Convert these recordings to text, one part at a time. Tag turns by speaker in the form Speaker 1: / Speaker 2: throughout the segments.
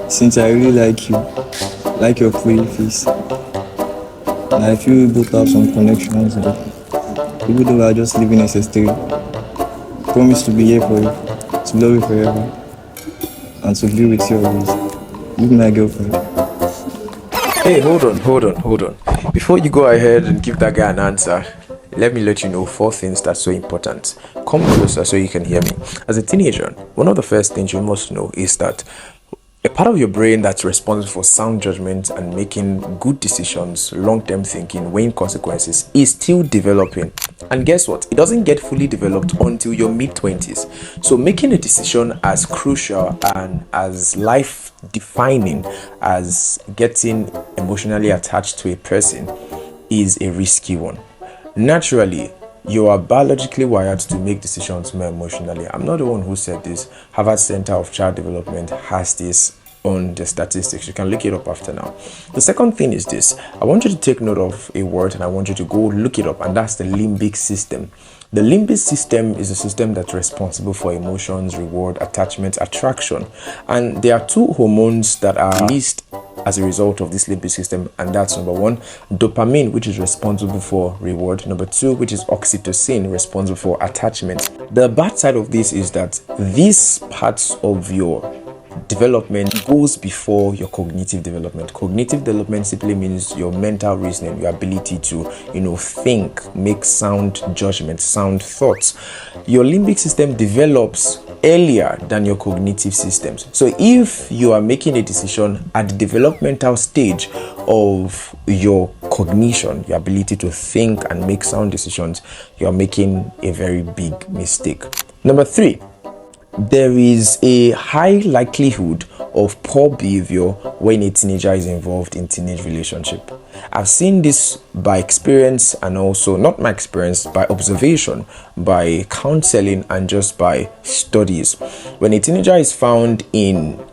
Speaker 1: Since I really like your pretty face, and I feel we both have some connections, and even though we are just living SS3, promise to be here for you, to love you forever, and to be with you always. You be my girlfriend.
Speaker 2: Hey, hold on. Before you go ahead and give that guy an answer, let me let you know four things that's so important. Come closer so you can hear me. As a teenager, one of the first things you must know is that a part of your brain that's responsible for sound judgment and making good decisions, long-term thinking, weighing consequences is still developing. And guess what? It doesn't get fully developed until your mid-20s. So making a decision as crucial and as life-defining as getting emotionally attached to a person is a risky one. Naturally, you are biologically wired to make decisions more emotionally. I'm not the one who said this. Harvard Center of Child Development has this on the statistics. You can look it up after now. The second thing is this. I want you to take note of a word and I want you to go look it up, and that's the limbic system. The limbic system is a system that's responsible for emotions, reward, attachment, attraction. And there are two hormones that are released as a result of this limbic system, and that's number one, dopamine, which is responsible for reward, number two, which is oxytocin, responsible for attachment. The bad side of this is that these parts of your development goes before your cognitive development. Cognitive development simply means your mental reasoning, your ability to think, make sound judgments, sound thoughts. Your limbic system develops earlier than your cognitive systems. So if you are making a decision at the developmental stage of your cognition, your ability to think and make sound decisions, you are making a very big mistake. Number three, there is a high likelihood of poor behavior when a teenager is involved in teenage relationship. I've seen this by experience, and also not my experience, by observation, by counseling, and just by studies. When a teenager is found in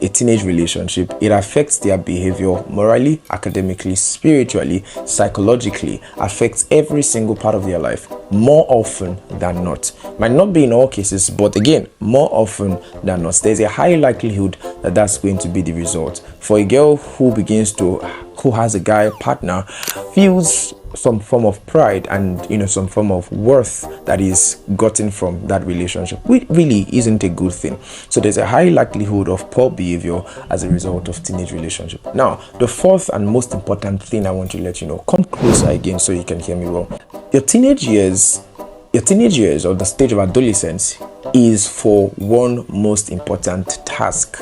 Speaker 2: a teenage relationship, it affects their behavior morally, academically, spiritually, psychologically, affects every single part of their life more often than not. Might not be in all cases, but again, more often than not. There's a high likelihood that that's going to be the result. For a girl who has a guy partner, feels some form of pride and some form of worth that is gotten from that relationship, which really isn't a good thing. So there's a high likelihood of poor behavior as a result of teenage relationship. Now, the fourth and most important thing I want to let you know, come closer again so you can hear me well. Your teenage years or the stage of adolescence is for one most important task.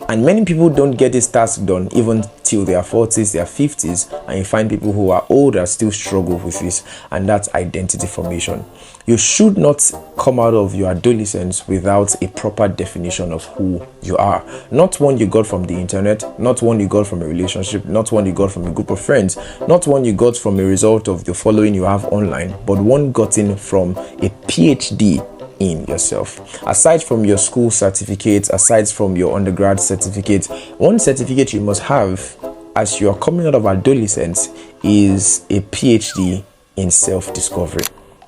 Speaker 2: And many people don't get this task done even till their 40s, their 50s, and you find people who are older still struggle with this, and that's identity formation. You should not come out of your adolescence without a proper definition of who you are. Not one you got from the internet, not one you got from a relationship, not one you got from a group of friends, not one you got from a result of the following you have online, but one gotten from a PhD in yourself. Aside from your school certificates, aside from your undergrad certificate, one certificate you must have as you are coming out of adolescence is a PhD in self-discovery.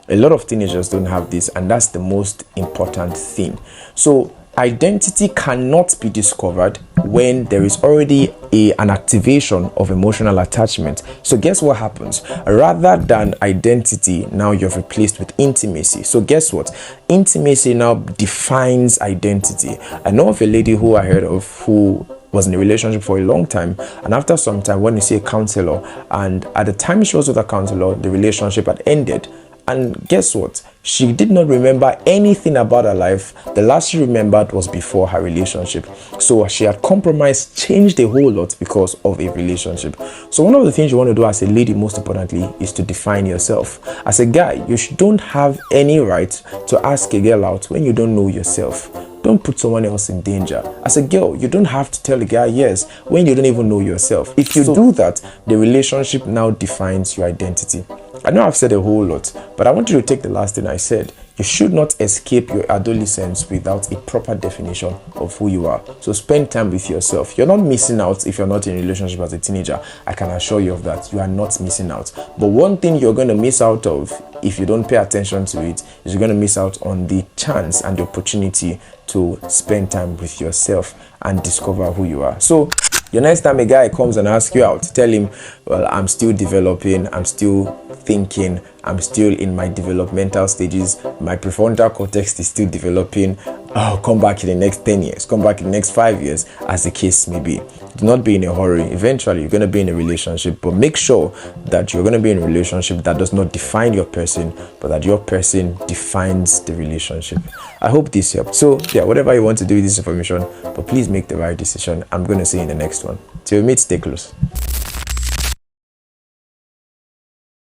Speaker 2: A lot of teenagers don't have this, and that's the most important thing. So identity cannot be discovered when there is already an activation of emotional attachment. So guess what happens? Rather than identity, now you're replaced with intimacy. So guess what? Intimacy now defines identity. I know of a lady who I heard of who was in a relationship for a long time, and after some time, when you see a counselor, and at the time she was with a counselor, the relationship had ended. And guess what? She did not remember anything about her life. The last she remembered was before her relationship. So she had compromised, changed a whole lot because of a relationship. So one of the things you want to do as a lady, most importantly, is to define yourself. As a guy, you don't have any right to ask a girl out when you don't know yourself. Don't put someone else in danger. As a girl, you don't have to tell a guy yes when you don't even know yourself. If you do that, the relationship now defines your identity. I know I've said a whole lot, but I want you to take the last thing I said. You should not escape your adolescence without a proper definition of who you are. So spend time with yourself. You're not missing out if you're not in a relationship as a teenager. I can assure you of that. You are not missing out. But one thing you're going to miss out of if you don't pay attention to it, you're going to miss out on the chance and the opportunity to spend time with yourself and discover who you are. So the next time a guy comes and asks you out, tell him, well, I'm still developing, I'm still thinking, I'm still in my developmental stages, my prefrontal cortex is still developing. I'll come back in the next 10 years, come back in the next 5 years, as the case may be. Do not be in a hurry. Eventually, you're going to be in a relationship, but make sure that you're going to be in a relationship that does not define your person, but that your person defines the relationship. I hope this helped. So yeah, whatever you want to do with this information, but please make the right decision. I'm going to see you in the next one. Till we meet, stay close.